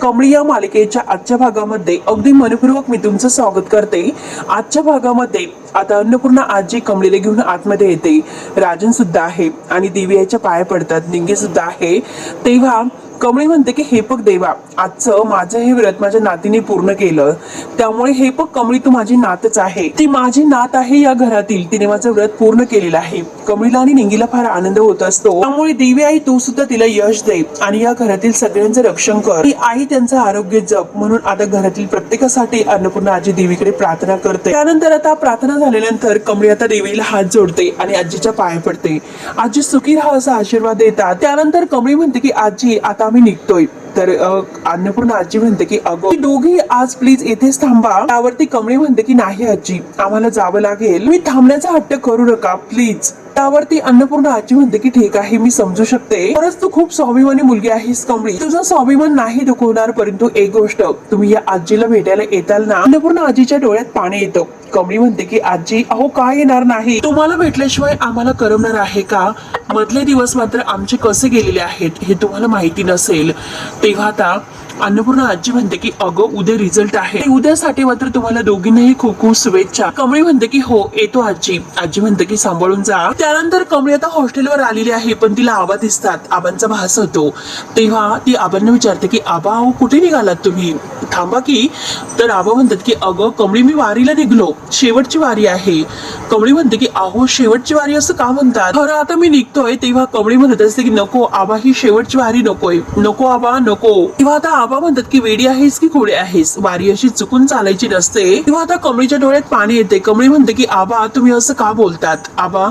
कमळी या मालिकेच्या आजच्या भागामध्ये अगदी मनपूर्वक मी तुमचं स्वागत करते। आजच्या भागामध्ये आता अन्नपूर्णा आजी कमळीला घेऊन आतमध्ये येते। राजन सुद्धा आहे आणि दिव्याच्या पाया पडतात। निंगी सुद्धा आहे। तेव्हा कमळी म्हणते की हे बघ देवा, आजचं माझं हे व्रत माझ्या नातीने पूर्ण केलं, त्यामुळे हे बघ कमळी तू माझी नातच आहे, ती माझी नात आहे या घरातील, तिने माझं व्रत पूर्ण केलेलं आहे। कमळीला आणि निंगीला फार आनंद होत असतो। त्यामुळे दिव्या आई तू सुद्धा तिला यश दे आणि या घरातील सगळ्यांचं रक्षण कर, ती आई त्यांचं आरोग्य जप। म्हणून आता घरातील प्रत्येकासाठी अन्नपूर्णा आजी देवीकडे प्रार्थना करते। त्यानंतर आता प्रार्थना झाल्यानंतर कमळी आता देवीला हात जोडते आणि आजीच्या पाया पडते। आजी सुखी राहा असा आशीर्वाद देतात। त्यानंतर कमळी म्हणते की आजी आता आम्ही निघतोय। तर अन्नपूर्णा आजी म्हणते की अगं दोघी आज प्लीज इथेच थांबा। त्यावरती कमळी म्हणते की नाही आजी, आम्हाला जावं लागेल, मी थांबण्याचा हट्ट करू नका प्लीज। त्यावरती अन्नपूर्णा आजी म्हणते की ठीक आहे, मी समजू शकते, खरंच तू खूप स्वाभिमानी मुलगी आहेस कमळी, तुझा स्वाभिमान नाही दुखवणार, परंतु एक गोष्ट, तुम्ही या आजीला भेटायला येताल ना? अन्नपूर्णा आजीच्या डोळ्यात पाणी येतं। कमळी म्हणते की आजी अहो काय येणार नाही, तुम्हाला भेटल्याशिवाय आम्हाला करमणार आहे का? मधले दिवस मात्र आमचे कसे गेलेले आहेत हे तुम्हाला माहिती नसेल। तेव्हा आता अन्नपूर्णा आजी म्हणते की अगं उद्या रिझल्ट आहे, उद्यासाठी मात्र तुम्हाला दोघींनाही खूप खूप शुभेच्छा। कमळी म्हणते की हो येतो आजी। आजी म्हणते की सांभाळून जा। त्यानंतर कमळी आता हॉस्टेलवर आलेली आहे, पण तिला आबा दिसतात, आबांचा भास होतो। तेव्हा ती आबांना विचारते की आबा अहो कुठे निघालात तुम्ही, थांबा की। तर आबा म्हणतात की अगं कमळी मी वारीला निघलो, शेवटची वारी आहे। कमळी म्हणते की अहो शेवटची वारी असं का म्हणतात, खरं आता मी निघतोय। तेव्हा कमळी म्हणत असते की नको आबा, ही शेवटची वारी नकोय, नको आबा नको। तेव्हा आता आबा म्हणतात की वेडी आहेस की खोडी आहेस, वारी अशी चुकून चालायची नसते। तेव्हा आता कमळीच्या डोळ्यात पाणी येते। कमळी म्हणते की आबा तुम्ही असं का बोलतात, आबा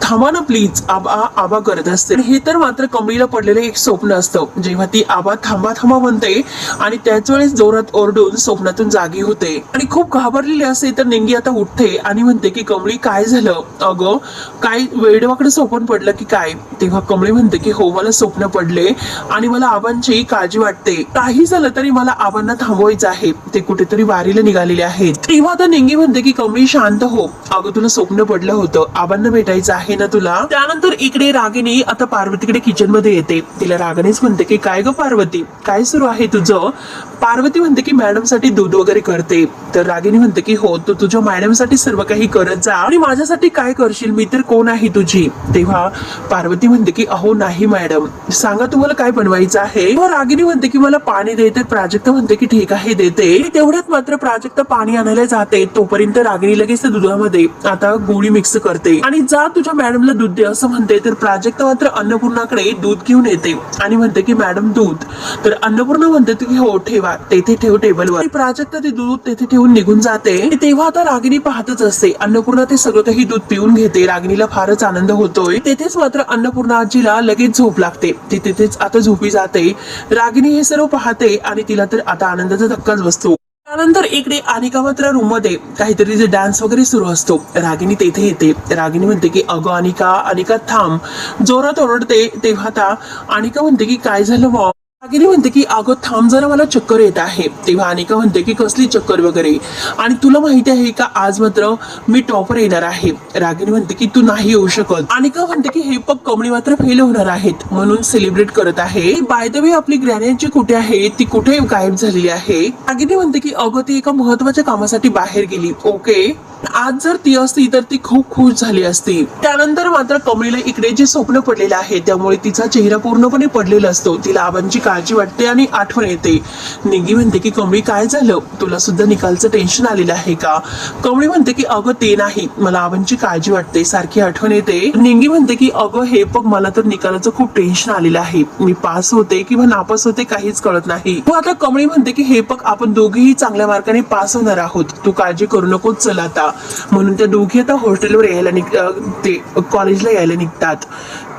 थांबा ना प्लीज, आबा आबा करत असते। हे तर मात्र कमळीला पडलेलं एक स्वप्न असतं। जेव्हा ती आबा थांबा थांबा म्हणते आणि त्याच वेळेस जोरात ओरडून स्वप्नातून जागी होते आणि खूप घाबरलेली असते। तर निंगी आता उठते आणि म्हणते की कमळी काय झालं, अगं काय वेडवाकडे स्वप्न पडलं की काय? तेव्हा कमळी म्हणते की हो मला स्वप्न पडले आणि मला आबांची काळजी वाटते, काही झालं तरी मला आबांना थांबवायचं आहे, ते कुठेतरी वारीला निघालेले आहेत। तेव्हा आता निंगी म्हणते की कमळी शांत हो, अगं तुला स्वप्न पडलं होतं, आबांना भेटायचं आहे ना तुला। त्यानंतर इकडे रागिनी आता पार्वतीकडे किचन मध्ये येते। तिला रागिनीच म्हणते की काय ग पार्वती, काय सुरू आहे तुझं? पार्वती म्हणते की मॅडम साठी दूध वगैरे करते। तर रागिनी म्हणते की हो तू तुझ्या मॅडम साठी सर्व काही करत जा आणि माझ्यासाठी काय करशील, मी तर कोण आहे तुझी? तेव्हा पार्वती म्हणते की अहो नाही मॅडम, सांगा तुम्हाला काय बनवायचं आहे? रागिनी म्हणते की मला पाणी दे। तर प्राजक्ता म्हणते की ठीक आहे देते। तेवढ्यात मात्र प्राजक्ता पाणी आणायला जाते, तोपर्यंत रागिनी लगेच दुधामध्ये आता गोळी मिक्स करते आणि जा तुझ्या मॅडमला दूध दे असं म्हणते। तर प्राजक्ता मात्र अन्नपूर्णाकडे दूध घेऊन येते आणि म्हणते की मॅडम दूध। तर अन्नपूर्णा म्हणते की हो ठेवा, तेथे ठेव टेबलवर। प्राजक्ता ते दूध तेथे ठेवून निघून जाते। तेव्हा आता रागिनी पाहतच असते। अन्नपूर्णा ते सगळं काही दूध पिऊन घेते। रागिनीला फारच आनंद होतोय। तेथेच मात्र अन्नपूर्णा आजीला लगेच झोप लागते, ती तिथेच आता झोपी जाते। रागिनी हे सर्व पाहते आणि तिला तर आता आनंदाचा धक्काच बसतो। त्यानंतर इकडे अनिका मात्र रूम मध्ये काहीतरी डान्स वगैरे सुरू असतो। रागिनी तेथे येते। रागिनी म्हणते की अगं अनिका, अनिका थांब, जोरात ओरडते। तेव्हा आता अनिका म्हणते की काय झालं मॉम? रागिनी म्हणते की अगं थांब जरा, मला चक्कर येत आहे। तेव्हा अनिका म्हणते की कसली चक्कर वगैरे, आणि तुला माहिती आहे का आज मात्र मी टॉपर येणार आहे। रागिनी म्हणते की तू नाही येऊ शकत। अनिका म्हणते की हे पग कमळी मात्र फेल होणार आहेत म्हणून सेलिब्रेट करत आहे। बाय द वे आपली ग्रॅनेची कुठे आहे, ती कुठे गायब झालेली आहे? रागिनी म्हणते की अगं ती एका महत्वाच्या कामासाठी बाहेर गेली। ओके, आज जर ती असती तर ती खूप खुश झाली असती। त्यानंतर मात्र कमळीला इकडे जे स्वप्न पडलेलं आहे त्यामुळे तिचा चेहरा पूर्णपणे पडलेला असतो। तिला आबांची काळजी वाटते आणि आठवण येते। निंगी म्हणते की कमळी काय झालं, तुला सुद्धा निकालचं टेन्शन आलेलं आहे का? कमळी म्हणते की अगं ते नाही, मला आबांची काळजी वाटते, सारखी आठवण येते। निंगी म्हणते की अगं हे बघ मला तर निकालाचं खूप टेन्शन आलेलं आहे, मी पास होते किंवा नापास होते काहीच कळत नाही। आता कमळी म्हणते की हे बघ आपण दोघेही चांगल्या मार्काने पास होणार आहोत, तू काळजी करू नकोस, चल आता। म्हणून त्या दोघी आता हॉस्टेलवर यायला ते कॉलेजला यायला निघतात।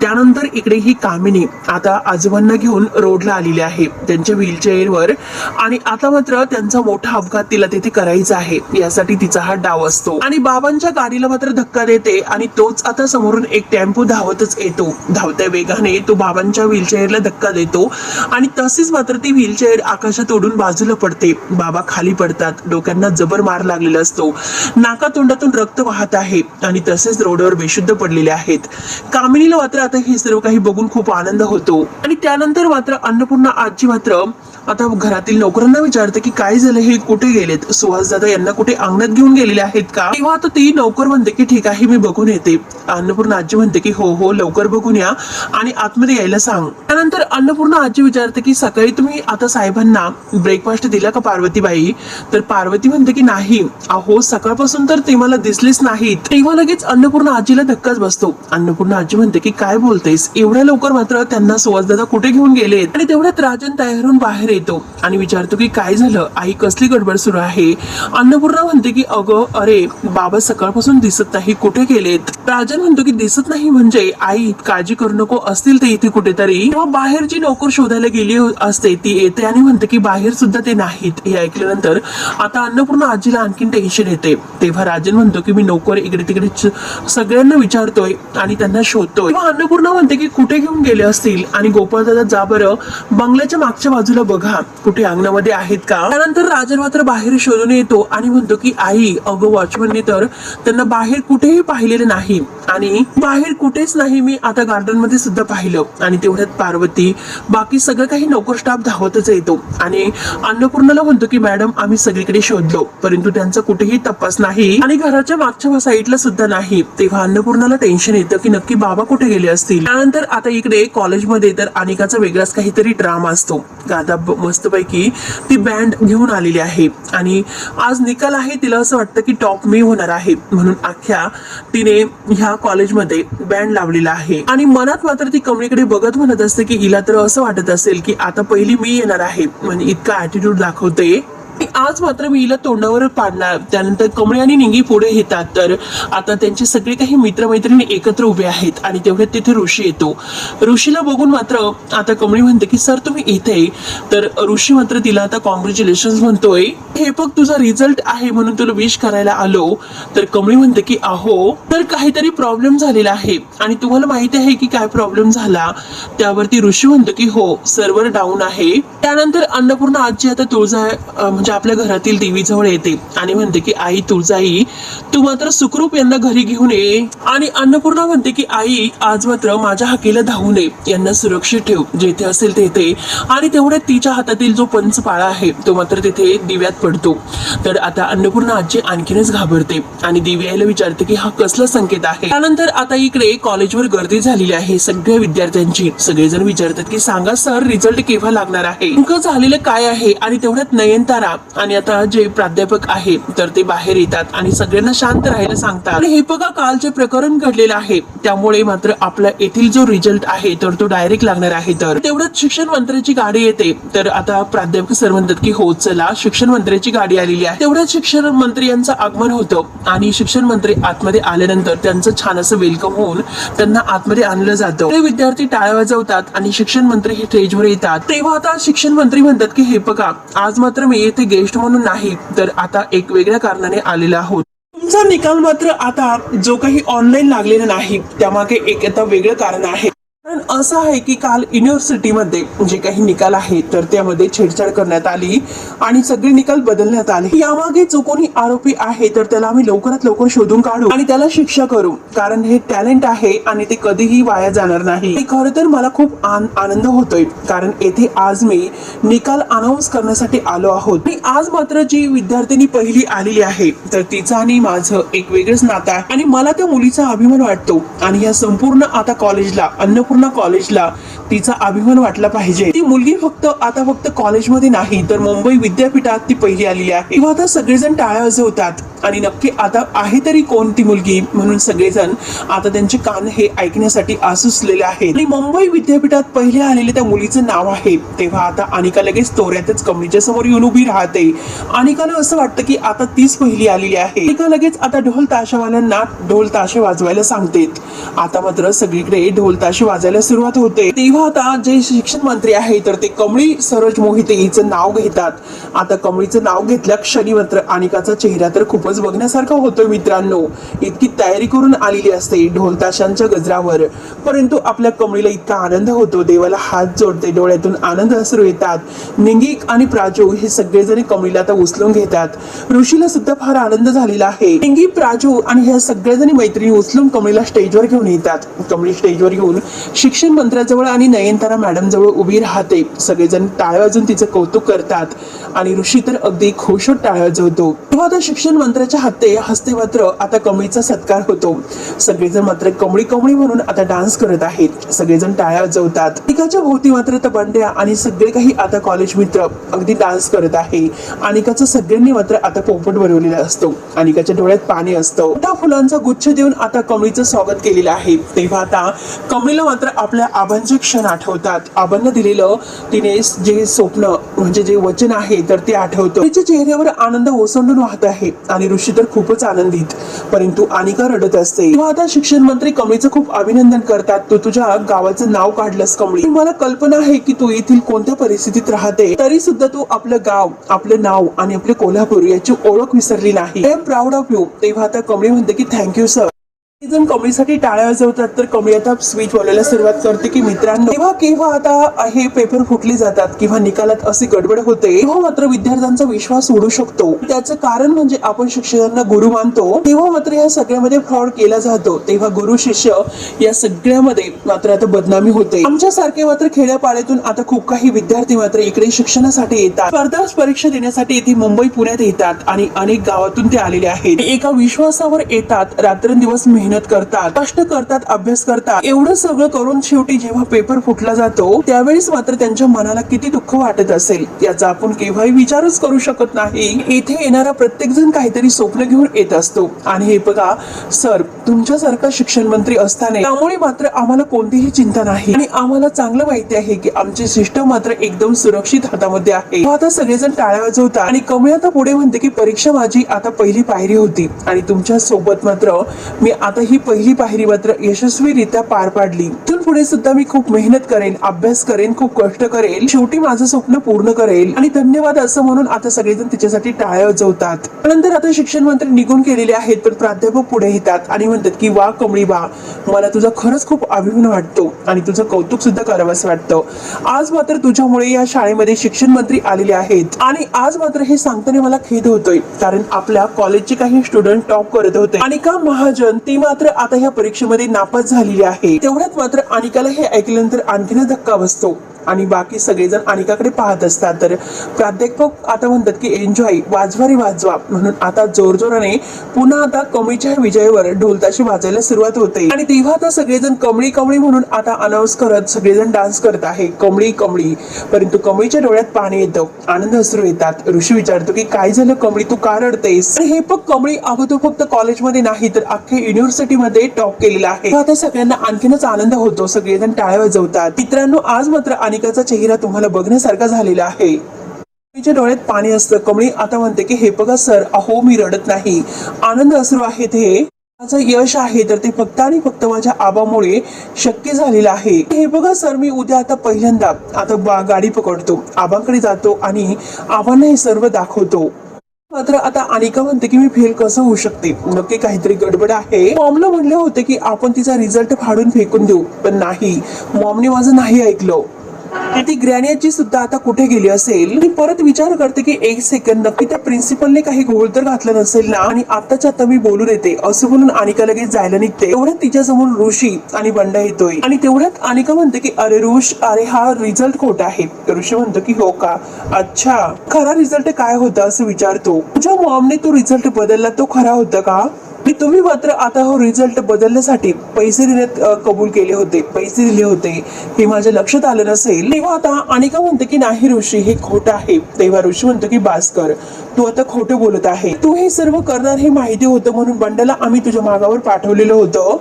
त्यानंतर इकडे ही कामिनी आता आजोबांना घेऊन रोडला आलेली आहे त्यांच्या व्हीलचेअरवर, आणि आता मात्र त्यांचा मोठा अपघात तिला तिथे करायचा आहे, यासाठी तिचा हा डाव असतो आणि बाबांच्या गाडीला मात्र धक्का देते आणि तोच आता समोरून एक टेम्पो धावतच येतो। धावत्या वेगाने तो बाबांच्या व्हीलचेअरला धक्का देतो आणि तसेच मात्र ती व्हीलचेअर आकाशात उडून बाजूला पडते। बाबा खाली पडतात, डोक्यांना जबर मार लागलेला असतो, नाकातोंडातून रक्त वाहत आहे आणि तसेच रोडवर बेशुद्ध पडलेले आहेत। कामिनीला मात्र आता हे सर्व काही बघून खूप आनंद होतो. आणि त्यानंतर मात्र अन्नपूर्णा आजी मात्र आता घरातील नोकरांना विचारते की काय झालं, हे कुठे गेलेत, सुहास दादा यांना कुठे अंगणात घेऊन गेलेले आहेत का. तेव्हा आता ती नोकर म्हणते की ठीक आहे मी बघून येते. अन्नपूर्णा आजी म्हणते की हो हो लवकर बघून या आणि आतमध्ये यायला सांग. त्यानंतर अन्नपूर्णा आजी विचारते की सकाळी तुम्ही आता साहेबांना ब्रेकफास्ट दिला का पार्वतीबाई. तर पार्वती म्हणते की नाही, अहो सकाळपासून तर ते मला दिसलेच नाहीत. तेव्हा लगेच अन्नपूर्णा आजीला धक्काच बसतो. अन्नपूर्णा आजी म्हणते की काय बोलतेस, एवढ्या लवकर मात्र त्यांना सुहास दादा कुठे घेऊन गेलेत. आणि तेवढ्यात राजन तयारून बाहेर येतो आणि विचारतो की काय झालं आई, कसली गडबड सुरू आहे. अन्नपूर्णा म्हणते की अगं अरे बाबा सकाळपासून दिसत नाही, कुठे गेलेत. राजन म्हणतो की दिसत नाही म्हणजे आई काळजी करू नको, असतील ते इथे कुठेतरी. तेव्हा बाहेर जी नोकर शोधायला गेली असते ती येते आणि म्हणते की बाहेर सुद्धा ते नाहीत. हे ऐकल्यानंतर आता अन्नपूर्णा आजीला आणखीन टेन्शन येते. तेव्हा राजन म्हणतो की मी नोकर इकडे तिकडे सगळ्यांना विचारतोय आणि त्यांना शोधतोय. तेव्हा अन्नपूर्णा म्हणते की कुठे घेऊन गेले असतील आणि गोपाळ दादा जा बरं बंगल्याच्या मागच्या बाजूला बघा कुठे अंगणामध्ये आहेत का. त्यानंतर राजन मात्र बाहेर शोधून येतो आणि म्हणतो की आई अगं वॉचमनने तर त्यांना बाहेर कुठेही पाहिलेलं नाही आणि बाहेर कुठेच नाही, मी आता गार्डन मध्ये सुद्धा पाहिलं. आणि तेवढ्यात पार्वती बाकी सगळं काही नोकर स्टाफ धावतच येतो आणि अन्नपूर्णाला म्हणतो की मॅडम आम्ही सगळीकडे शोधलो परंतु त्यांचा कुठेही तपास नाही आणि घराच्या मागच्या साईडला सुद्धा नाही. तेव्हा अन्नपूर्णाला टेन्शन येतं की नक्की बाबा कुठे गेले असतील. त्यानंतर आता इकडे कॉलेजमध्ये तर अनिकाचा वेगळाच काहीतरी ड्रामा असतो. गादा मस्तपैकी ती बँड घेऊन आलेली आहे आणि आज निकाल आहे. तिला असं वाटतं की टॉप मी होणार आहे म्हणून अख्ख्या तिने ह्या कॉलेजमध्ये बँड लावलेला आहे आणि मनात मात्र ती कमळीकडे बघत म्हणत असते की हिला तर असं वाटत असेल की आता पहिली मी येणार आहे, म्हणजे इतका ऍटिट्यूड दाखवते. आज मात्र मी हिला तोंडावर पाडणार. त्यानंतर कमळी आणि निंगी पुढे येतात तर आता त्यांचे सगळे काही मित्रमैत्रिणी एकत्र उभे आहेत आणि तेवढ्यात तिथे ऋषी येतो. ऋषीला बघून मात्र आता कमळी म्हणते की सर तुम्ही इथे. तर ऋषी मात्र तिला आता कॉंग्रॅच्युलेशन म्हणतोय, हे फक्त तुझा रिझल्ट आहे म्हणून तुला विश करायला आलो. तर कमळी म्हणते की अहो तर काहीतरी प्रॉब्लेम झालेला आहे आणि तुम्हाला माहिती आहे की काय प्रॉब्लेम झाला. त्यावरती ऋषी म्हणतो की हो सर्व्हर डाऊन आहे. त्यानंतर अन्नपूर्णा आजी आता तुळजा म्हणजे आपल्या घरातील देवीजवळ येते आणि म्हणते की आई तुळजाई तू मात्र सुखरूप यांना घरी घेऊन ये. आणि अन्नपूर्णा म्हणते की आई आज मात्र माझ्या हाकेला धावू नये, यांना सुरक्षित ठेव जेथे असेल तेथे. आणि तेवढ्यात तिच्या हातातील जो पंचपाळा आहे तो मात्र तिथे दिव्यात पडतो. तर आता अन्नपूर्णा आजी आणखीनच घाबरते आणि दिव्याला विचारते की हा कसला संकेत आहे. त्यानंतर आता इकडे कॉलेजवर गर्दी झालेली आहे सगळ्या विद्यार्थ्यांची. सगळेजण विचारतात की सांगा सर रिझल्ट केव्हा लागणार आहे, नेमकं झालेलं काय आहे. आणि तेवढ्यात नयनतारा आणि आता जे प्राध्यापक आहे तर ते बाहेर येतात आणि सगळ्यांना शांत राहायला सांगतात. आणि हे बघा काल जे प्रकरण घडलेलं आहे त्यामुळे मात्र आपला येथील जो रिझल्ट आहे तर तो डायरेक्ट लागणार आहे. तर तेवढ्याच शिक्षण मंत्र्याची गाडी येते. तर आता प्राध्यापक सर म्हणतात की हो चला शिक्षण मंत्र्याची गाडी आलेली आहे. तेवढ्याच शिक्षण मंत्री यांचं आगमन होतं आणि शिक्षण मंत्री आतमध्ये आल्यानंतर त्यांचं छान असं वेलकम होऊन त्यांना आतमध्ये आणलं जातं. ते विद्यार्थी टाळ्या वाजवतात आणि शिक्षण मंत्री हे स्टेजवर येतात. तेव्हा आता शिक्षण मंत्री म्हणतात की हे बघा आज मात्र मी येथे गेस्ट म्हणून नाही तर आता एक वेगळ्या कारणाने आलेला आहोत. तुमचा निकाल मात्र आता जो काही ऑनलाईन लागलेला नाही त्यामागे एक आता वेगळं कारण आहे. कारण असं आहे की काल युनिव्हर्सिटीमध्ये जे काही निकाल आहेत तर त्यामध्ये छेडछाड करण्यात आली आणि सगळे निकाल बदलण्यात आले. यामागे जो कोणी आरोपी आहे तर त्याला आम्ही लवकरात लवकर शोधून काढू आणि त्याला शिक्षा करू, कारण हे टॅलेंट आहे आणि ते कधीही वाया जाणार नाही. खरं तर मला खूप आनंद होतोय कारण येथे आज मी निकाल अनाऊन्स करण्यासाठी आलो आहोत. आणि आज मात्र जी विद्यार्थिनी पहिली आलेली आहे तर तिचं आणि माझं एक वेगळंच नातं आहे आणि मला त्या मुलीचा अभिमान वाटतो आणि या संपूर्ण आता कॉलेजला अन्नपूर्णा कॉलेजला तिचा अभिमान वाटला पाहिजे. ती मुलगी फक्त कॉलेजमध्ये नाही तर मुंबई विद्यापीठात ती पहिली आलेली आहे. तेव्हा आता सगळेजण टाळ्या वाजवतात आणि नक्की आता आहे तरी कोण ती मुलगी म्हणून सगळेजण आता त्यांचे कान हे ऐकण्यासाठी आसुसलेले आहेत. आणि मुंबई विद्यापीठात पहिले आलेले त्या मुलीचं नाव आहे. तेव्हा आता अनिका लगेच तोऱ्यातच कमळीच्या समोर येऊन उभी राहते. अनिकाला असं वाटतं की आता तीच पहिली आलेली आहे. अनिका लगेच आता ढोल ताशावाल्यांना ढोल ताशे वाजवायला सांगते. आता मात्र सगळीकडे ढोल ताशे वाजायला सुरुवात होते. तेव्हा आता जे शिक्षण मंत्री आहे तर ते कमळी सरोज मोहिते हिचं नाव घेतात. आता कमळीचं नाव घेतल्या क्षणी मात्र अनिकाचा चेहरा तर खूपच दिवस बघण्यासारखा होतोय मित्रांनो. इतकी तयारी करून आलेली असते ढोल ताशांच्या गजरावर, परंतु आपल्या कमळीला इतका आनंद होतो. देवाला हात जोडते, डोळ्यातून आनंद अश्रू येतात. निंगी आणि प्राजू हे सगळेजण कमळीला आता उचलून घेतात. ऋषीला सुद्धा फार आनंद झालेला आहे. निंगी, प्राजू आणि ह्या सगळेजणी मैत्रिणी उचलून कमळीला स्टेजवर घेऊन येतात. कमळी स्टेजवर घेऊन शिक्षण मंत्र्याजवळ आणि नयनतारा मॅडम जवळ उभी राहते. सगळेजण टाळ्या वाजून तिचं कौतुक करतात आणि ऋषी तर अगदी खुश होत टाळ्या वाजवतो. तेव्हा आता शिक्षण मंत्र्याच्या हस्ते मात्र आता कमळीचा सत्कार होतो. सगळेजण मात्र कमळी कमळी म्हणून आता डान्स करत आहेत. सगळेजण टाळ्या वाजवतात. अनिकाच्या भोवती मात्र तर बंड्या आणि सगळे काही आता कॉलेज मित्र अगदी डान्स करत आहे. अनिकाचं सगळ्यांनी मात्र आता पोपट बनवलेला असतो. अनिकाच्या डोळ्यात पाणी असतं. मोठा फुलांचा गुच्छ देऊन आता कमळीचं स्वागत केलेलं आहे. तेव्हा आता कमळीला मात्र आपल्या आबांचे क्षण आठवतात. आबांना दिलेलं तिने जे स्वप्न म्हणजे जे वचन आहे तर ते आठवतं. तिच्या चेहऱ्यावर आनंद ओसंडून वाहत आहे आणि ऋषी तर खूपच आनंदित, परंतु अनिका रडत असते. तेव्हा आता शिक्षण मंत्री कमळीचं खूप अभिनंदन करतात. तू तुझ्या गावाचं नाव काढलंस कमळी. मला कल्पना आहे की तू येथील कोणत्या परिस्थितीत राहते, तरी सुद्धा तू आपलं गाव, आपलं नाव आणि आपले कोल्हापूर याची ओळख विसरली नाही. I am proud of you. तेव्हा आता कमळी म्हणते की थँक्यू सर. जण कमळीसाठी टाळ्या वाजवतात तर कमळी आता स्पीच बोलायला सुरुवात करते की मित्रांनो, तेव्हा केव्हा आता हे पेपर फुटले जातात किंवा निकालात अशी गडबड होते तेव्हा मात्र विद्यार्थ्यांचा विश्वास उडू शकतो. त्याचं कारण म्हणजे आपण शिक्षकांना गुरु मानतो, तेव्हा मात्र या सगळ्यामध्ये फ्रॉड केला जातो. तेव्हा गुरु शिष्य या सगळ्यामध्ये मात्र आता बदनामी होते. आमच्यासारखे मात्र खेड्यापाड्यातून आता खूप काही विद्यार्थी मात्र इकडे शिक्षणासाठी येतात. स्पर्धा परीक्षा देण्यासाठी इथे मुंबई पुण्यात येतात आणि अनेक गावातून ते आलेले आहेत. एका विश्वासावर येतात, रात्रंदिवस मेहनत करतात, कष्ट करतात, अभ्यास करतात. एवढं सगळं करून शेवटी जेव्हा पेपर फुटला जातो त्यावेळेस मात्र त्यांच्या मनाला किती दुःख वाटत असेल याचा आपण केव्हाही विचारच करू शकत नाही. इथे येणारा प्रत्येक जण काहीतरी स्वप्न घेऊन येत असतो आणि हे बघा सर, तुमच्यासारखा शिक्षण मंत्री असताना त्यामुळे मात्र आम्हाला कोणतीही चिंता नाही आणि आम्हाला चांगलं माहिती आहे की आमचे सिस्टम मात्र एकदम सुरक्षित हातामध्ये आहे. आता सगळेजण टाळ्या वाजवतात आणि कमळी आता पुढे म्हणते की परीक्षा माझी आता पहिली पायरी होती आणि तुमच्या सोबत मात्र मी आता ही पहिली पायरी मात्र यशस्वीरित्या पार पाडली. इथून पुढे सुद्धा मी खूप मेहनत करेन, अभ्यास करेन, खूप कष्ट करेल, शेवटी माझं स्वप्न पूर्ण करेल आणि धन्यवाद असं म्हणून आता सगळेजण तिच्यासाठी टाळ्या वाजवतात. नंतर आता शिक्षण मंत्री निघून गेलेले आहेत पण प्राध्यापक पुढे येतात आणि म्हणतात की वा कमळी बा, मला तुझा खरंच खूप अभिमान वाटतो आणि तुझं कौतुक सुद्धा करावंसं वाटतं. आज मात्र तुझ्यामुळे या शाळेमध्ये शिक्षण मंत्री आलेले आहेत आणि आज मात्र हे सांगताना मला खेद होतोय कारण आपल्या कॉलेजचे काही स्टुडंट टॉप करत होते. अनिका महाजन ती मात्र आता ह्या परीक्षेमध्ये नापास झालेली आहे. तेवढ्यात मात्र अनिकाला हे ऐकल्यानंतर आणखीन धक्का बसतो आणि बाकी सगळेजण अनिकाकडे पाहत असतात. तर प्राध्यापक आता म्हणतात की एन्जॉय, वाजवा रे वाजवा म्हणून आता जोरजोराने पुन्हा आता कमळीच्या विजयावर ढोलताशी वाजायला सुरुवात होते आणि तेव्हा आता सगळेजण कमळी कमळी म्हणून आता अनाऊन्स करत सगळेजण डान्स करत आहे कमळी कमळी. परंतु कमळीच्या डोळ्यात पाणी येतं, आनंद अश्रू येतात. ऋषी विचारतो की काय झालं कमळी, तू का रडतेस? आणि हे फक्त कमळी अगोदर फक्त कॉलेजमध्ये नाही तर अख्ख्या युनिव्हर्सिटीमध्ये टॉप केलेला आहे. आता सगळ्यांना आणखीनच आनंद होतो, सगळेजण टाळ्या वाजवतात. मित्रांनो, आज मात्र अनिकाचा चेहरा तुम्हाला बघण्यासारखा झालेला आहे. कमळीच्या डोळ्यात पाणी असतं. कमळी आता म्हणते की हे बघा सर, अहो मी रडत नाही, आनंद अश्रू आहेत, हे माझं यश आहे तर ते फक्त आणि फक्त माझ्या आबामुळे शक्य झालेलं आहे. हे बघा सर, मी उद्या आता पहिल्यांदा आता गाडी पकडतो, आबांकडे जातो आणि आबांना हे सर्व दाखवतो. मात्र आता अनिका म्हणते की मी फेल कसं होऊ शकते, नक्की काहीतरी गडबड आहे. मॉमला म्हणले होते की आपण तिचा रिझल्ट फाडून फेकून देऊ, पण नाही, मॉमने माझं नाही ऐकलं. ती ग्रॅनियाची सुद्धा आता कुठे गेली असेल. मी परत विचार करते की एक सेकंड, नक्की त्या प्रिन्सिपलने काही घोळ तर घातला नसेल ना आणि आताच्या आता मी बोलून येते असं बोलून अनिका लगेच जायला निघते. तेवढ्यात तिच्या समोर ऋषी आणि बंडा येतोय आणि तेवढ्यात अनिका म्हणते की अरे ऋष, अरे हा रिझल्ट खोटा आहे. ऋषी म्हणतो की हो का, अच्छा, खरा रिझल्ट काय होता असं विचारतो. तुझ्या मॉमने तो रिझल्ट बदलला, तो खरा होता का? तुम्ही मात्र आता हो रिझल्ट बदलण्यासाठी पैसे देण्यात कबूल केले होते, पैसे दिले होते, हे माझ्या लक्षात आलं नसेल. तेव्हा आता अनिका म्हणते की नाही ऋषी, हे खोटं आहे. तेव्हा ऋषी म्हणतो की भास्कर, तू आता खोटं बोलत आहे, तू हे सर्व करणार हे माहिती होतं म्हणून बंडाला आम्ही तुझ्या मागावर पाठवलेलं होतं.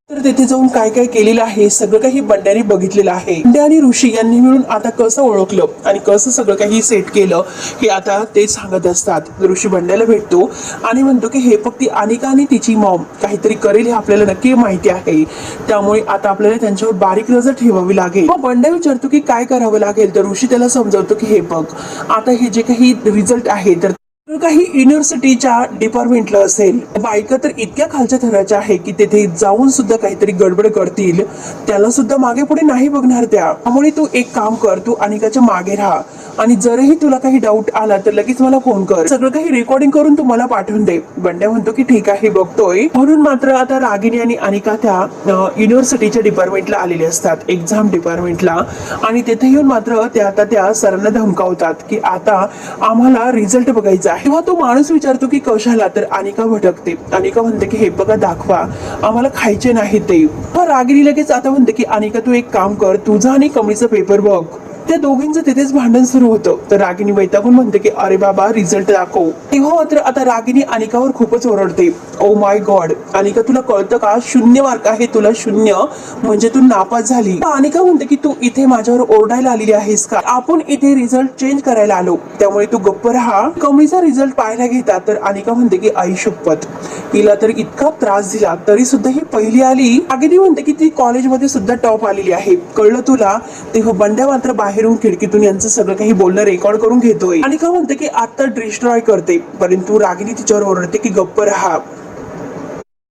तर तेथे जाऊन काय काय केलेलं आहे सगळं काही बंड्याने बघितलेलं आहे. बंड्या आणि ऋषी यांनी मिळून आता कसं ओळखलं आणि कसं सगळं काही सेट केलं हे आता ते सांगत असतात. ऋषी बंड्याला भेटतो आणि म्हणतो की हे फक्त अनिका आणि तिची मॉम काहीतरी करेल हे आपल्याला नक्की माहिती आहे, त्यामुळे आता आपल्याला त्यांच्यावर बारीक नजर ठेवावी लागेल. मग बंड्या विचारतो की काय करावं लागेल, तर ऋषी त्याला समजावतो की हे बघ, आता हे जे काही रिझल्ट आहे तर काही युनिव्हर्सिटीच्या डिपार्टमेंटला असेल, बायका तर इतक्या खालच्या थराच्या आहे की तेथे जाऊन सुद्धा काहीतरी गडबड करतील, त्याला सुद्धा मागे पुढे नाही बघणार त्या. त्यामुळे तू एक काम कर, तू अनिकाच्या मागे राहा आणि जरही तुला काही डाऊट आला तर लगेच मला फोन कर. सगळं काही रेकॉर्डिंग करून तू मला पाठवून दे. बंड्या म्हणतो की ठीक आहे बघतोय. म्हणून मात्र आता रागिनी आणि अनिका त्या युनिव्हर्सिटीच्या डिपार्टमेंटला आलेले असतात, एक्झाम डिपार्टमेंटला. आणि तिथे येऊन मात्र त्या आता त्या सरांना धमकावतात की आता आम्हाला रिझल्ट बघायचा आहे. तेव्हा तो माणूस विचारतो की कशाला, तर अनिका भटकते. अनिका म्हणते की हे बघा दाखवा, आम्हाला खायचे नाही ते. रागिनी लगेच आता म्हणते की अनिका तू एक काम कर, तुझा आणि कमळीचा पेपर बघ. त्या दोघींचं तिथेच भांडण सुरू होतं. तर रागिनी वैतागून म्हणते की अरे बाबा रिझल्ट दाखव. तेव्हा मात्र आता रागिनी अनिकावर खूपच ओरडते. ओ माय गॉड, अनिका तुला कळतं का, 0 मार्क आहे तुला, 0 म्हणजे तू नापास झाली. अनिका म्हणते की तू इथे माझ्यावर ओरडायला आलेली आहेस का, आपण इथे रिझल्ट चेंज करायला आलो, त्यामुळे तू गप्प राहा. कमळीचा रिझल्ट पाहायला घेतात. तर अनिका म्हणते की आई शपथ, तिला तर इतका त्रास दिला तरी सुद्धा ही पहिली आली. रागिनी म्हणते की ती कॉलेजमध्ये सुद्धा टॉप आलेली आहे, कळलं तुला. तेव्हा बंड्या मात्र बाहेरून खिडकीतून यांचं सगळं काही बोलणं रेकॉर्ड करून घेतोय. अनिका म्हणते की आता डिस्ट्रॉय करते, परंतु रागिनी तिच्यावर ओरडते की गप्प राहा.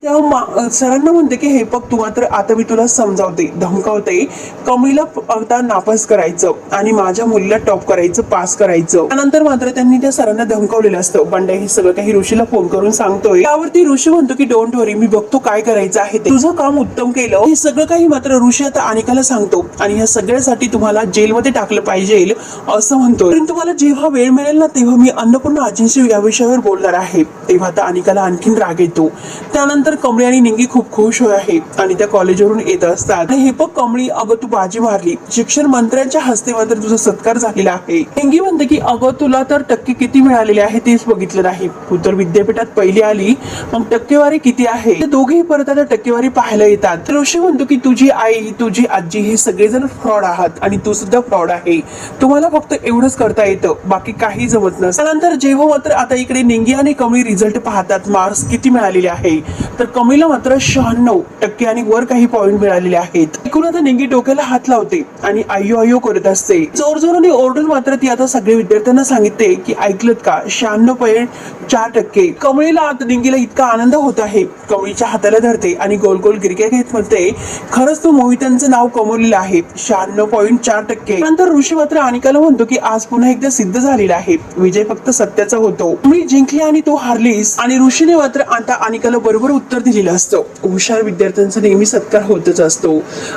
तेव्हा सरांना म्हणते की हे बघ तू मात्र आता मी तुला समजावते, धमकावते. कमळीला आता नापास करायचं आणि माझ्या मुलीला टॉप करायचं, पास करायचं. त्यानंतर मात्र त्यांनी त्या सरांना धमकावलेलं असतं. बंड्या हे सगळं काही ऋषीला फोन करून सांगतोय. त्यावरती ऋषी म्हणतो की डोंट वरी, मी बघतो काय करायचं आहे ते, तुझं काम उत्तम केलं. हे सगळं काही मात्र ऋषी आता अनिकाला सांगतो आणि या सगळ्यासाठी तुम्हाला जेलमध्ये टाकलं पाहिजे असं म्हणतो. परंतु मला जेव्हा वेळ मिळेल ना तेव्हा मी अन्नपूर्णा आजींशी या विषयावर बोलणार आहे. तेव्हा आता अनिकाला आणखीन राग येतो. त्यानंतर कमळी आणि निंगी खूप खुश आहे आणि त्या कॉलेजवरून येत असतात. हे बघ कमळी, अगं तू बाजी मारली, शिक्षण मंत्र्यांच्या हस्ते मात्र तुझा सत्कार झालेला आहे. निंगी म्हणते की अगं तुला तर टक्के किती मिळालेले आहे तेच बघितलं नाही, तू तर विद्यापीठात पहिली आली, मग टक्केवारी किती आहे. ते दोघेही परत आता टक्केवारी पाहायला येतात. ऋषी म्हणतो की तुझी आई, तुझी आजी हे सगळेजण फ्रॉड आहात आणि तू सुद्धा फ्रॉड आहे, तुम्हाला फक्त एवढंच करता येतं, बाकी काही जमत नसतं. त्यानंतर जेव्हा मात्र आता इकडे निंगी आणि कमळी रिझल्ट पाहतात, मार्क्स किती मिळालेले आहे, तर कमळीला मात्र 96% आणि वर काही पॉइंट मिळालेले आहेत. ऐकून आता निंगी डोक्याला हात लावते आणि आयो आयो करत असते. जोरजोराने ओरडून मात्र ती आता सगळे विद्यार्थ्यांना सांगितले की ऐकलत का, 96.4%. कमळीला आता निंगीला इतका आनंद होत आहे, कमळीच्या हाताला धरते आणि गोल गोल गिरक्या घेत म्हणते खरंच तू मोहितांचं नाव कमवलेलं आहे, 96.4%. नंतर ऋषी मात्र अनिकाला म्हणतो की आज पुन्हा एकदा सिद्ध झालेला आहे, विजय फक्त सत्याचा होतो, मी जिंकली आणि तू हारलीस. आणि ऋषीने मात्र आता अनिकाला बरोबर उत्तर दिलेलं असतं. हुशार विद्यार्थ्यांचा नेहमी सत्कार होतच असतो.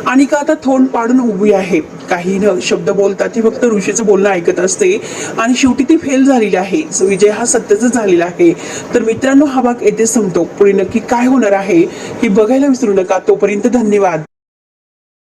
अनिका आता थोंड पाडून उभी आहे, काही न शब्द बोलतात, ती फक्त ऋषीचं बोलणं ऐकत असते आणि शेवटी ती फेल झालेली आहे. विजय हा सत्याचा झालेला आहे. तर मित्रांनो हा भाग येथे संपतो. पुढे नक्की काय होणार आहे हे बघायला विसरू नका. तोपर्यंत धन्यवाद.